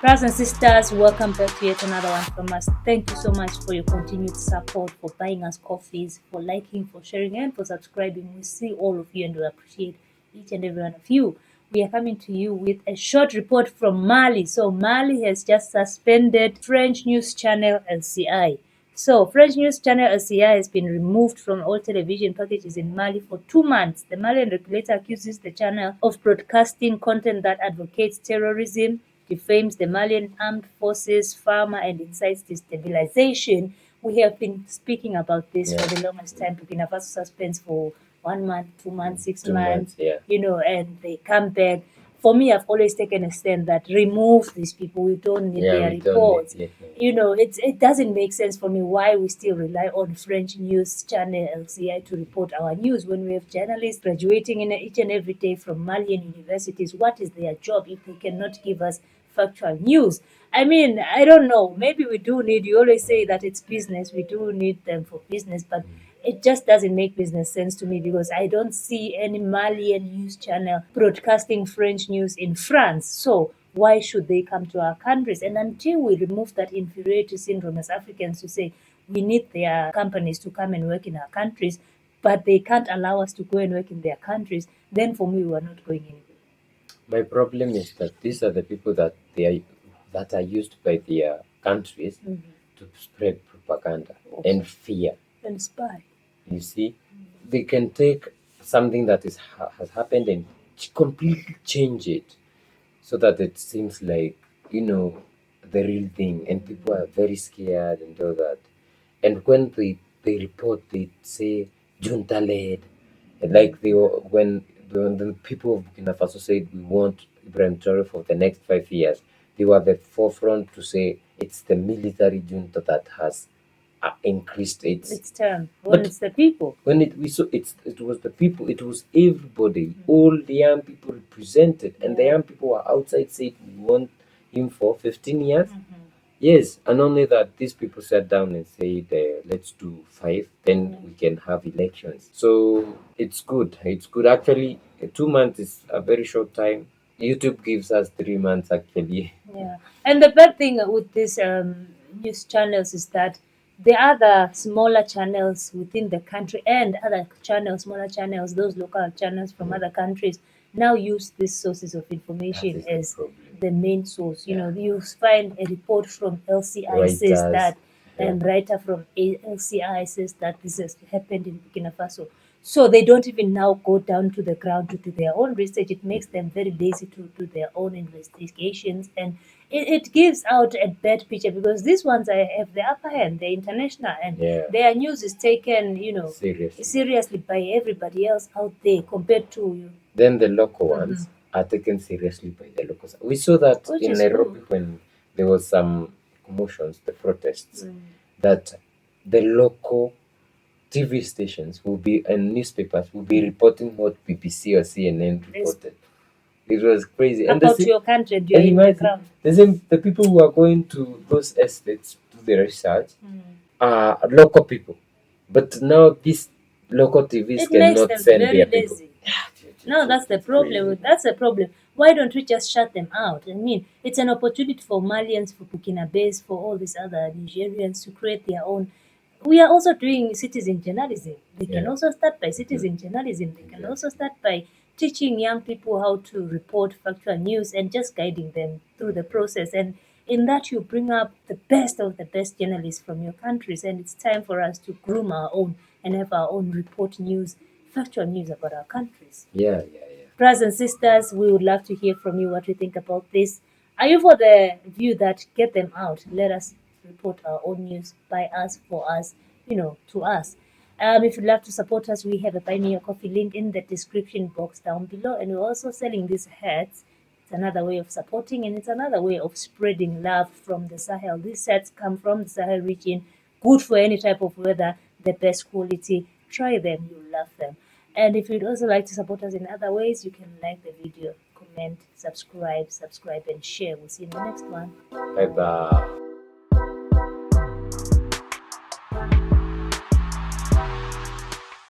Brothers and sisters, welcome back to yet another one from us. Thank you so much for your continued support, for buying us coffees, for liking, for sharing, and for subscribing. We see all of you and we appreciate each and every one of you. We are coming to you with a short report from Mali. So Mali has just suspended French news channel LCI. So, French news channel LCI has been removed from all television packages in Mali for 2 months. The Malian regulator accuses the channel of broadcasting content that advocates terrorism, defames the Malian armed forces, farmer, and incites destabilization. We have been speaking about this for the longest time. BURKINAFASO suspends for 1 month, 2 months, 6 months, and they come back. For me, I've always taken a stand that remove these people. We don't need their reports. It doesn't make sense for me why we still rely on French news channel LCI to report our news when we have journalists graduating in each and every day from Malian universities. What is their job if they cannot give us factual news? I mean, I don't know. Maybe we do need, you always say that it's business. We do need them for business, but it just doesn't make business sense to me because I don't see any Malian news channel broadcasting French news in France. So why should they come to our countries? And until we remove that inferiority syndrome as Africans to say we need their companies to come and work in our countries, but they can't allow us to go and work in their countries, then for me, we are not going anywhere. My problem is that these are the people that are used by their countries to spread propaganda and fear and spy. You see, they can take something that has happened and completely change it so that it seems like the real thing, and people are very scared and all that. And when they report, they say junta led, like when the people of Burkina Faso said we want Ibrahim Traore for the next 5 years, they were the forefront to say it's the military junta that has increased its term. When it's the people. When it was the people, it was everybody, all the young people represented, and the young people were outside saying we want him for 15 years. Yes, and only that these people sat down and said, let's do 5, then we can have elections. So it's good. It's good. Actually, 2 months is a very short time. YouTube gives us 3 months, actually. Yeah. And the bad thing with these news channels is that the other smaller channels within the country and other channels, smaller channels, those local channels from other countries now use these sources of information as the main source. You find a report from LCI says that, and writer from LCI says that this has happened in Burkina Faso. So they don't even now go down to the ground to do their own research. It makes them very lazy to do their own investigations, and it gives out a bad picture because these ones have the upper hand. They're international, and their news is taken, seriously by everybody else out there compared to you. Then the local ones are taken seriously by the locals. We saw that in Nairobi when there was some commotions, the protests, that the local TV stations will be and newspapers will be reporting what BBC or CNN reported. It was crazy. About your country, you're in the ground. The people who are going to those estates to do the research are local people. But now these local TVs cannot send their people. No, that's the problem. That's the problem. Why don't we just shut them out? I mean, it's an opportunity for Malians, for Burkinabes, for all these other Nigerians to create their own. We are also doing citizen journalism. They can also start by citizen journalism. They can also start by teaching young people how to report factual news and just guiding them through the process. And in that, you bring up the best of the best journalists from your countries. And it's time for us to groom our own and have our own report news, factual news about our countries. Yeah. Brothers and sisters, we would love to hear from you what you think about this. Are you for the view that get them out? Let us report our own news by us, for us, to us. If you'd love to support us, we have a Buy Me a Coffee link in the description box down below. And we're also selling these hats. It's another way of supporting, and it's another way of spreading love from the Sahel. These hats come from the Sahel region, good for any type of weather, the best quality. Try them, you'll love them. And if you'd also like to support us in other ways, you can like the video, comment, subscribe, and share. We'll see you in the next one. Bye-bye.